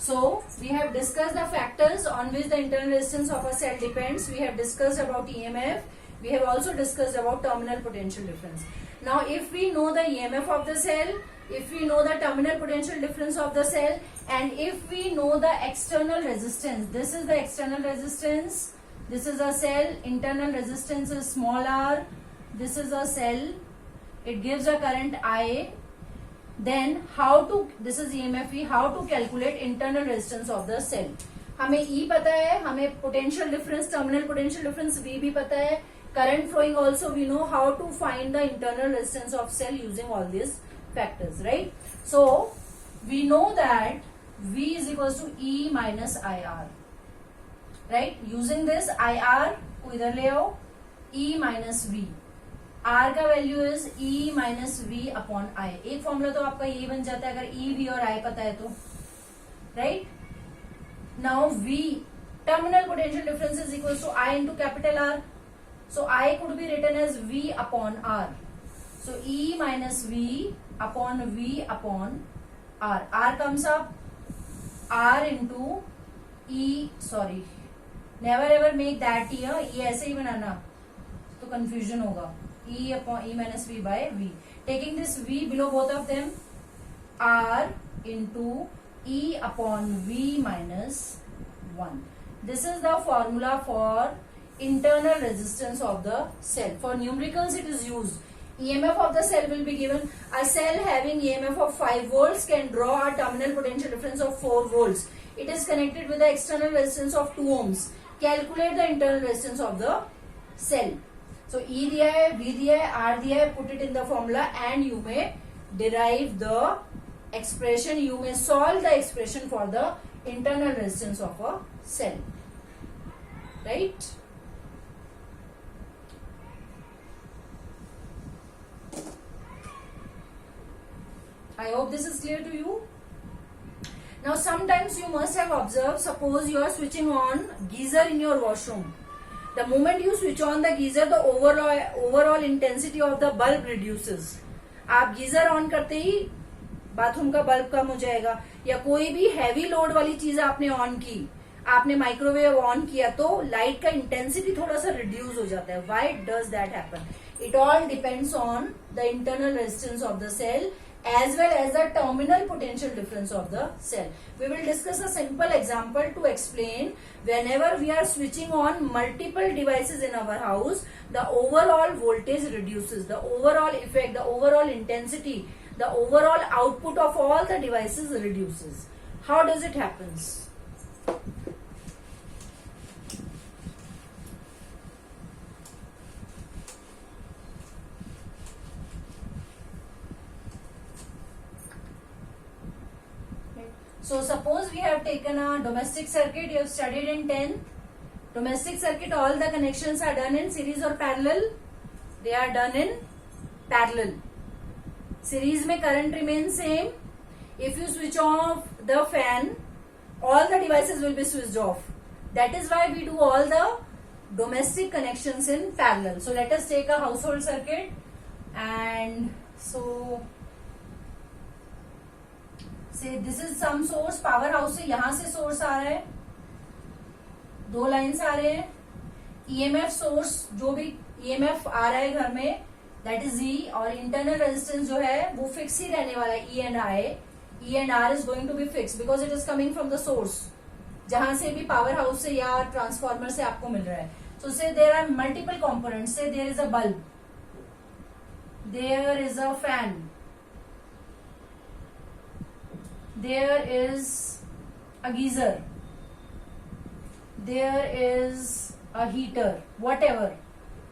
So we have discussed the factors on which the internal resistance of a cell depends. We have discussed about EMF. We have also discussed about terminal potential difference. Now if we know the EMF of the cell, if we know the terminal potential difference of the cell, and if we know the external resistance, this is the external resistance, this is a cell, internal resistance is small r, this is a cell, it gives a current I, then how to, this is EMF E, how to calculate internal resistance of the cell. हमें E पता है, हमें potential difference, terminal potential difference V भी पता है, current flowing also we know how to find the internal resistance of cell using all these factors, right? So we know that V is equals to E minus IR, right? Using this IR को इधर ले आओ, E minus V, R का value is E minus V upon I. एक formula तो आपका ये बन जाता है अगर E, V और I पता है तो, right? Now V terminal potential difference is equals to I into capital R. So I could be written as V upon R. So E minus V upon V upon R. R comes up R into E, sorry, never ever make that here. ये ऐसे ही बनाना तो confusion होगा. E upon E minus V by V. Taking this V below both of them, R into E upon V minus 1. This is the formula for internal resistance of the cell. For numericals it is used. EMF of the cell will be given. A cell having EMF of 5 volts can draw a terminal potential difference of 4 volts. It is connected with the external resistance of 2 ohms. Calculate the internal resistance of the cell. So E दिया है, V दिया है, R दिया है, put it in the formula and you may derive the expression, you may solve the expression for the internal resistance of a cell, right? I hope this is clear to you. Now sometimes you must have observed, suppose you are switching on geyser in your washroom. The moment you switch on the geyser, the overall intensity of the bulb reduces. आप geyser on करते ही bathroom का bulb कम हो जाएगा, या कोई भी heavy load वाली चीज आपने ऑन की, आपने माइक्रोवेव ऑन किया तो लाइट का इंटेंसिटी थोड़ा सा रिड्यूस हो जाता है. Why does that happen? It all depends on the internal resistance of the cell as well as the terminal potential difference of the cell. We will discuss a simple example to explain. Whenever we are switching on multiple devices in our house, the overall voltage reduces, the overall effect, the overall intensity, the overall output of all the devices reduces. How does it happens? So suppose we have taken a domestic circuit, you have studied in 10th. Domestic circuit, all the connections are done in series or parallel? They are done in parallel. Series में current remains same. If you switch off the fan, all the devices will be switched off. That is why we do all the domestic connections in parallel. So let us take a household circuit, and so say this is some source, power house से यहां से source आ रहा है, 2 lines आ रहे हैं. EMF source, जो भी EMF आ रहा है घर में, दैट इज E, और इंटरनल रेजिस्टेंस जो है वो फिक्स ही रहने वाला है, E and I. E and R is going to be fix because it is coming from the source, जहां से भी पावर हाउस से या ट्रांसफार्मर से आपको मिल रहा है. So say there are multiple components. Say there is a bulb, there is a fan, there is a geyser, there is a heater, whatever,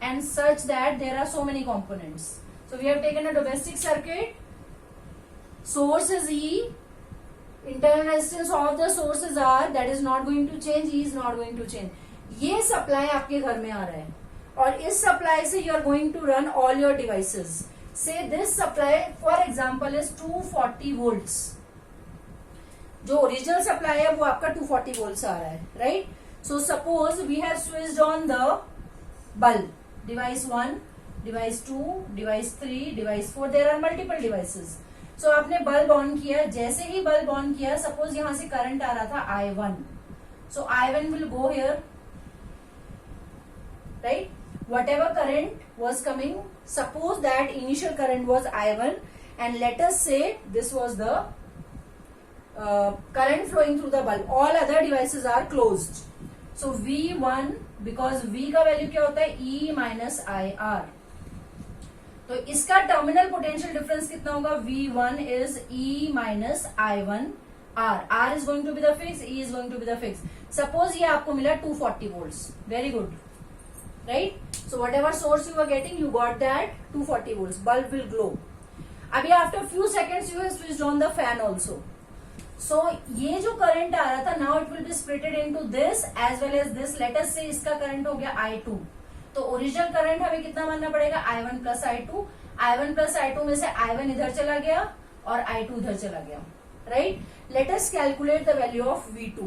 and such that there are so many components. So we have taken a domestic circuit. Source is E, internal resistance of the source is R, that is not going to change, E is not going to change. ये supply आपके घर में आ रहा है और इस supply से you are going to run all your devices. Say this supply for example is 240 volts. जो ओरिजिनल सप्लाई है वो आपका 240 वोल्ट्स आ रहा है, right? So suppose we have switched on the bulb, device 1, device 2, device 3, device 4, there are multiple devices. So आपने bulb on किया, जैसे ही बल्ब ऑन किया, सपोज यहां से करंट आ रहा था I1, so I1 will go here, right? Whatever current was coming, suppose that initial current was I1 and let us say this was the current flowing through the bulb. All other devices are closed. So V1, because V का value क्या होता है? E minus IR. तो इसका terminal potential difference कितना होगा? V1 is E minus I1 R. R is going to be the fix, E is going to be the fix. Suppose ये आपको मिला 240 volts. Very good. Right? So whatever source you were getting, you got that 240 volts. Bulb will glow. अभी after few seconds you have switched on the fan also. So ये जो current आ रहा था, now it will be splitted into this as well as this. Let us say इसका current हो गया I2. तो ओरिजिनल करंट हमें कितना मानना पड़ेगा? I1 plus I2. I1 plus I2 में से I1 इधर चला गया और I2 इधर चला गया, right? Let us calculate the value of V2.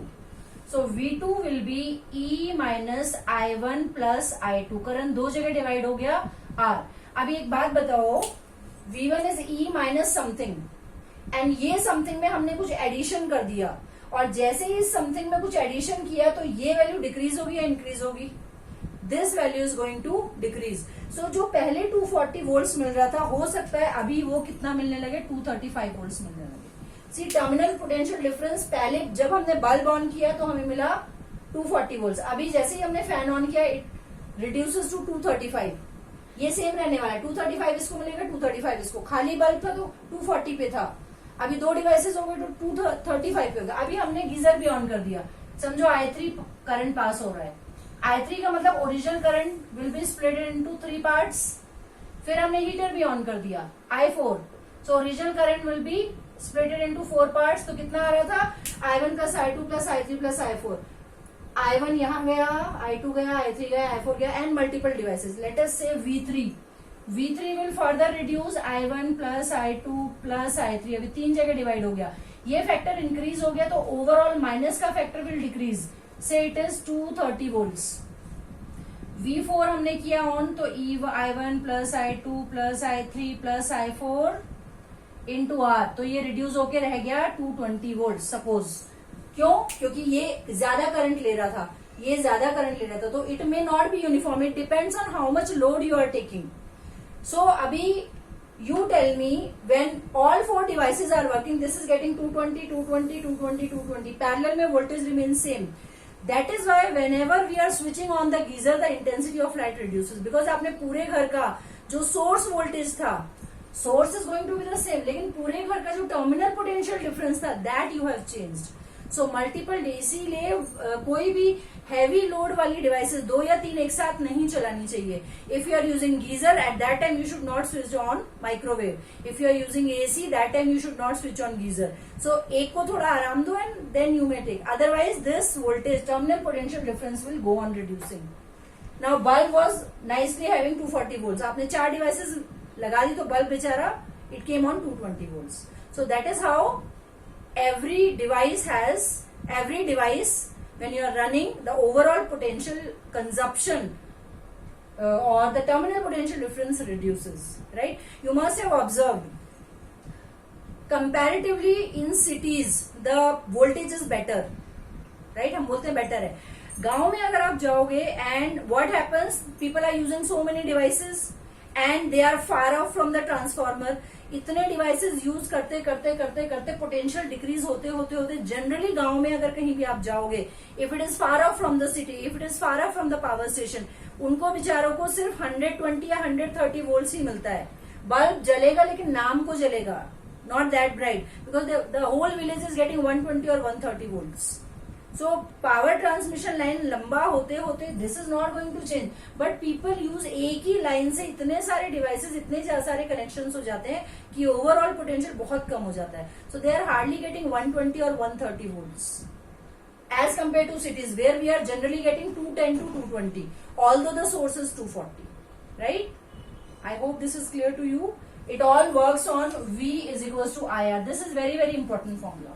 So V2 will be E minus I1 plus I2. Current दो जगह डिवाइड हो गया R. अभी एक बात बताओ, V1 is E minus something and ये समथिंग में हमने कुछ एडिशन कर दिया, और जैसे ही इस समथिंग में कुछ एडिशन किया तो ये वैल्यू डिक्रीज होगी या इंक्रीज होगी? This value is going to decrease. So जो पहले 240 वोल्ट्स मिल रहा था, हो सकता है अभी वो कितना मिलने लगे? 235 वोल्ट्स मिलने लगे. सी टर्मिनल पोटेंशियल डिफरेंस पहले जब हमने बल्ब ऑन किया तो हमें मिला 240 वोल्ट्स. अभी जैसे ही हमने फैन ऑन किया इट रिड्यूसेस टू 235. ये सेम रहने वाला है. 235 इसको मिलेगा, 235 इसको. खाली बल्ब था तो 240 पे था. अभी दो डिवाइसेस हो गए तो 235 पे होगा. अभी हमने गीजर भी ऑन कर दिया. समझो I3 करंट पास हो रहा है. I3 का मतलब original current will be splitted into 3 parts. फिर हमने हीटर भी ऑन कर दिया I4. So original current will be splitted into 4 parts. तो कितना आ रहा था? I1 plus I2 plus I3 plus I4. I1 यहां गया, I2 गया, I3 गया, I4 गया and multiple devices. Let us से V3. V3 will further reduce I1 plus I2 plus I3. अभी तीन जगह डिवाइड हो गया. ये फैक्टर इंक्रीज हो गया तो ओवरऑल माइनस का फैक्टर विल डिक्रीज. से इट इज 230 वोल्ट्स. V4 हमने किया ऑन तो I1 plus I2 plus I3 plus I4 into R. तो ये रिड्यूस होके रह गया 220 वोल्ट सपोज. क्यों? क्योंकि ये ज्यादा करंट ले रहा था, ये ज्यादा करंट ले रहा था. तो it may not be uniform. It depends on how much load you are taking. So अभी you tell me when all 4 devices are working, this is getting 220, 220, 220, 220. Parallel में voltage remains same. That is why whenever we are switching on the geyser, the intensity of light reduces. Because आपने पूरे घर का जो source voltage था, source is going to be the same, लेकिन पूरे घर का जो terminal potential difference था, that you have changed. So multiple. इसीलिए कोई भी हैवी लोड वाली डिवाइसेस 2 या 3 एक साथ नहीं चलानी चाहिए. If you are using geyser at that time you should not switch on microwave. If you are using AC that time you should not switch on geyser. So एक को थोड़ा आराम दो and then you may take. Otherwise this voltage terminal potential difference will go on reducing. Now bulb was nicely having 240 volts. आपने 4 devices लगा दी तो bulb बेचारा it came on 220 volts. So that is how every device when you are running, the overall potential consumption or the terminal potential difference reduces, right? You must have observed comparatively in cities the voltage is better, right? हम बोलते हैं better है. गांव में अगर आप जाओगे and what happens, people are using so many devices and they are far off from the transformer. इतने डिवाइसेस यूज करते करते करते करते पोटेंशियल डिक्रीज होते होते होते जनरली गांव में अगर कहीं भी आप जाओगे, if it is far of from the city, if it is far of from the power station, उनको बेचारों को सिर्फ 120 या 130 वोल्ट्स ही मिलता है. बल्ब जलेगा लेकिन नाम को जलेगा, not that bright, because the whole village is getting 120 और 130 volts. So power transmission line लंबा होते होते this is not going to change. But people use एक ही लाइन से इतने सारे डिवाइसेस, इतने सारे कनेक्शंस हो जाते हैं कि ओवरऑल पोटेंशियल बहुत कम हो जाता है. So they are hardly getting 120 और 130 volts as compare to cities where we are generally getting 210 to 220, although the source is 240, right? I hope this is clear to you. It all works on V is equals to IR. This is very, very important formula.